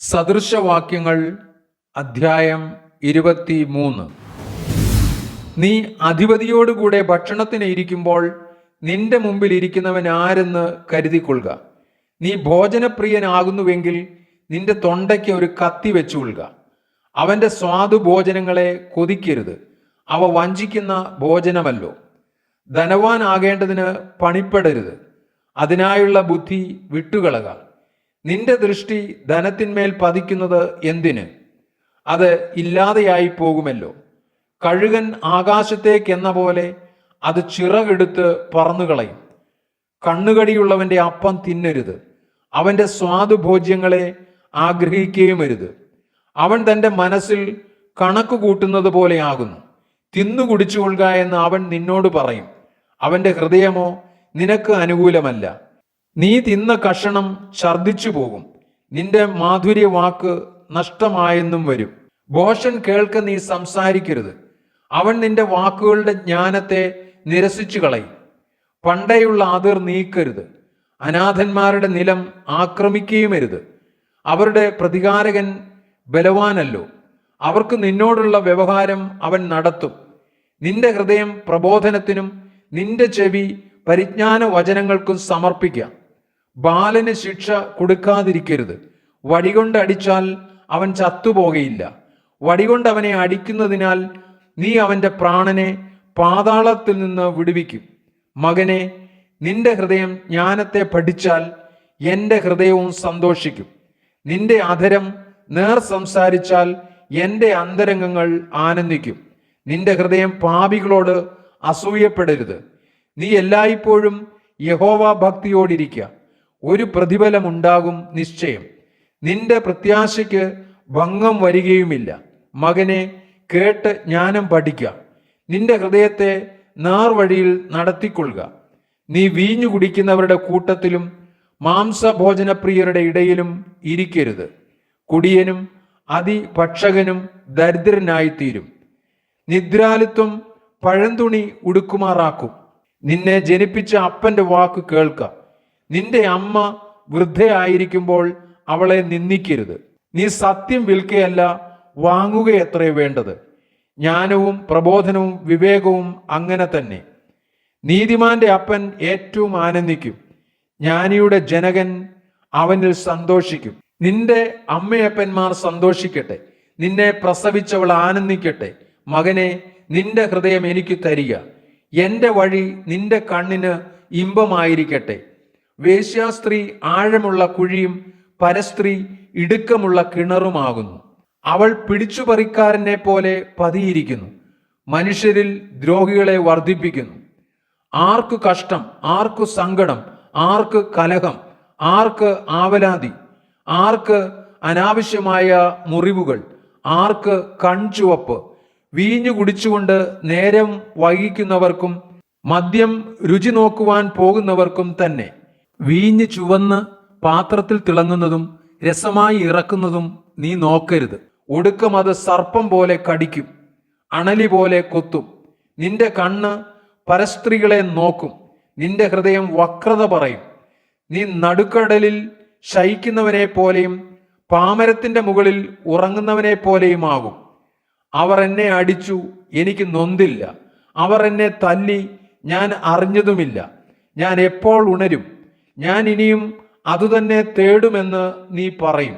സദൃശവാക്യങ്ങൾ അധ്യായം 23. നീ അധിപതിയോടുകൂടെ ഭക്ഷണത്തിന് ഇരിക്കുമ്പോൾ നിന്റെ മുമ്പിൽ ഇരിക്കുന്നവൻ ആരെന്ന് കരുതിക്കൊള്ളുക. നീ ഭോജനപ്രിയനാകുന്നുവെങ്കിൽ നിന്റെ തൊണ്ടയ്ക്ക് ഒരു കത്തി വെച്ചുകൊള്ളുക. അവന്റെ സ്വാദുഭോജനങ്ങളെ കൊതിക്കരുത്, അവ വഞ്ചിക്കുന്ന ഭോജനമല്ലോ. ധനവാനാകേണ്ടതിന് പണിപ്പെടരുത്, അതിനായുള്ള ബുദ്ധി വിട്ടുകളക. നിന്റെ ദൃഷ്ടി ധനത്തിന്മേൽ പതിക്കുന്നത് എന്തിന്? അത് ഇല്ലാതെയായി പോകുമല്ലോ. കഴുകൻ ആകാശത്തേക്കെന്ന പോലെ അത് ചിറകെടുത്ത് പറന്നുകളയും. കണ്ണുകടിയുള്ളവന്റെ അപ്പം തിന്നരുത്, അവന്റെ സ്വാദുഭോജ്യങ്ങളെ ആഗ്രഹിക്കുകയും അരുത്. അവൻ തൻ്റെ മനസ്സിൽ കണക്ക് കൂട്ടുന്നത് പോലെയാകുന്നു. തിന്നു കുടിച്ചുകൊള്ളുക എന്ന് അവൻ നിന്നോട് പറയും, അവന്റെ ഹൃദയമോ നിനക്ക് അനുകൂലമല്ല. നീ തിന്ന കഷണം ഛർദിച്ചു പോകും, നിന്റെ മാധുര്യ വാക്ക് നഷ്ടമായെന്നും വരും. ഭോഷൻ കേൾക്ക നീ സംസാരിക്കരുത്, അവൻ നിന്റെ വാക്കുകളുടെ ജ്ഞാനത്തെ നിരസിച്ചു കളയും. പണ്ടേയുള്ള അതിർ നീക്കരുത്, അനാഥന്മാരുടെ നിലം ആക്രമിക്കുകയുമരുത്. അവരുടെ പ്രതികാരകൻ ബലവാനല്ലോ, അവർക്ക് നിന്നോടുള്ള വ്യവഹാരം അവൻ നടത്തും. നിന്റെ ഹൃദയം പ്രബോധനത്തിനും നിന്റെ ചെവി പരിജ്ഞാന വചനങ്ങൾക്കും സമർപ്പിക്കാം. ബാലന് ശിക്ഷ കൊടുക്കാതിരിക്കരുത്, വടികൊണ്ട് അടിച്ചാൽ അവൻ ചത്തുപോകയില്ല. വടികൊണ്ട് അവനെ അടിക്കുന്നതിനാൽ നീ അവന്റെ പ്രാണനെ പാതാളത്തിൽ നിന്ന് വിടുവിക്കും. മകനെ, നിന്റെ ഹൃദയം ജ്ഞാനത്തെ പഠിച്ചാൽ എൻ്റെ ഹൃദയവും സന്തോഷിക്കും. നിന്റെ അധരം നേർ സംസാരിച്ചാൽ എൻ്റെ അന്തരംഗങ്ങൾ ആനന്ദിക്കും. നിന്റെ ഹൃദയം പാപികളോട് അസൂയപ്പെടരുത്. നീ എല്ലായ്പ്പോഴും യഹോവ ഭക്തിയോടിരിക്കുക, ഒരു പ്രതിഫലമുണ്ടാകും നിശ്ചയം. നിന്റെ പ്രത്യാശയ്ക്ക് ഭംഗം വരികയുമില്ല. മകനെ, കേട്ട് ജ്ഞാനം പഠിക്കുക, നിന്റെ ഹൃദയത്തെ നേർവഴിയിൽ നടത്തിക്കൊള്ളുക. നീ വീഞ്ഞു കുടിക്കുന്നവരുടെ കൂട്ടത്തിലും മാംസഭോജനപ്രിയരുടെ ഇടയിലും ഇരിക്കരുത്. കുടിയനും അതിഭക്ഷകനും ദരിദ്രനായിത്തീരും. നിദ്രാലിത്വം പഴന്തുണി ഉടുക്കുമാറാക്കും. നിന്നെ ജനിപ്പിച്ച അപ്പന്റെ വാക്ക് കേൾക്ക. നിന്റെ അമ്മ വൃദ്ധയായിരിക്കുമ്പോൾ അവളെ നിന്ദിക്കരുത്. നീ സത്യം വിൽക്കുകയല്ല, വാങ്ങുകയത്രേ വേണ്ടത്. ജ്ഞാനവും പ്രബോധനവും വിവേകവും അങ്ങനെ തന്നെ. നീതിമാന്റെ അപ്പൻ ഏറ്റവും ആനന്ദിക്കും, ജ്ഞാനിയുടെ ജനകൻ അവനിൽ സന്തോഷിക്കും. നിന്റെ അമ്മയപ്പന്മാർ സന്തോഷിക്കട്ടെ, നിന്നെ പ്രസവിച്ചവൾ ആനന്ദിക്കട്ടെ. മകനെ, നിന്റെ ഹൃദയം എനിക്ക് തരിക, എൻ്റെ വഴി നിന്റെ കണ്ണിന് ഇമ്പമായിരിക്കട്ടെ. വേശ്യാസ്ത്രീ ആഴമുള്ള കുഴിയും പരസ്ത്രീ ഇടുക്കമുള്ള കിണറുമാകുന്നു. അവൾ പിടിച്ചുപറിക്കാരനെ പോലെ പതിയിരിക്കുന്നു, മനുഷ്യരിൽ ദ്രോഹികളെ വർദ്ധിപ്പിക്കുന്നു. ആർക്കു കഷ്ടം, ആർക്കു സങ്കടം, ആർക്ക് കലഹം, ആർക്ക് ആവലാതി, ആർക്ക് അനാവശ്യമായ മുറിവുകൾ, ആർക്ക് കൺചുവപ്പ്. വീഞ്ഞു കുടിച്ചുകൊണ്ട് നേരം വൈകിക്കുന്നവർക്കും മദ്യം രുചി നോക്കുവാൻ പോകുന്നവർക്കും തന്നെ. വീഞ്ഞ് ചുവന്ന് പാത്രത്തിൽ തിളങ്ങുന്നതും രസമായി ഇറക്കുന്നതും നീ നോക്കരുത്. ഒടുക്കം അത് സർപ്പം പോലെ കടിക്കും, അണലി പോലെ കൊത്തും. നിന്റെ കണ്ണ് പരസ്ത്രീകളെ നോക്കും, നിന്റെ ഹൃദയം വക്രത പറയും. നീ നടുക്കടലിൽ ശയിക്കുന്നവനെ പോലെയും പാമരത്തിന്റെ മുകളിൽ ഉറങ്ങുന്നവനെ പോലെയുമാകും. അവർ എന്നെ അടിച്ചു, എനിക്ക് നൊന്തില്ല. അവർ എന്നെ തല്ലി, ഞാൻ അറിഞ്ഞതുമില്ല. ഞാൻ എപ്പോൾ ഉണരും? ഞാൻ ഇനിയും അതുതന്നെ തേടുമെന്ന് നീ പറയും.